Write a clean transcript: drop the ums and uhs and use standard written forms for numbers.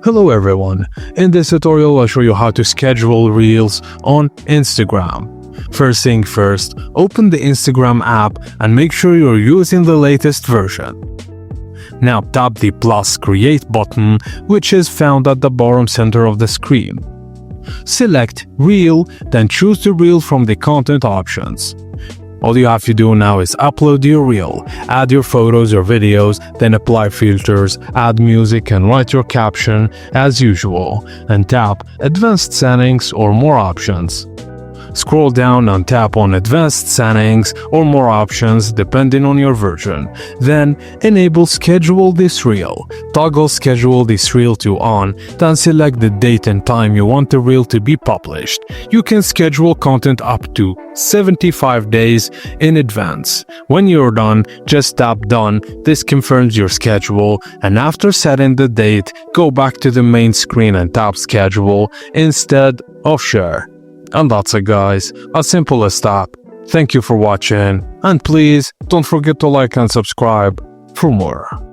Hello everyone, in this tutorial I'll show you how to schedule Reels on Instagram. First thing first, open the Instagram app and make sure you're using the latest version. Now tap the plus create button, which is found at the bottom center of the screen. Select Reel, then choose the reel from the content options. All you have to do now is upload your reel, add your photos or videos, then apply filters, add music and write your caption as usual, and tap Advanced Settings or More Options. Scroll down and tap on Advanced Settings or More Options depending on your version. Then enable Schedule this reel. Toggle Schedule this reel to On, then select the date and time you want the reel to be published. You can schedule content up to 75 days in advance. When you're done, just tap Done. This confirms your schedule, and after setting the date, go back to the main screen and tap Schedule instead of Share. And that's it guys, as simple as that. Thank you for watching, and please don't forget to like and subscribe for more.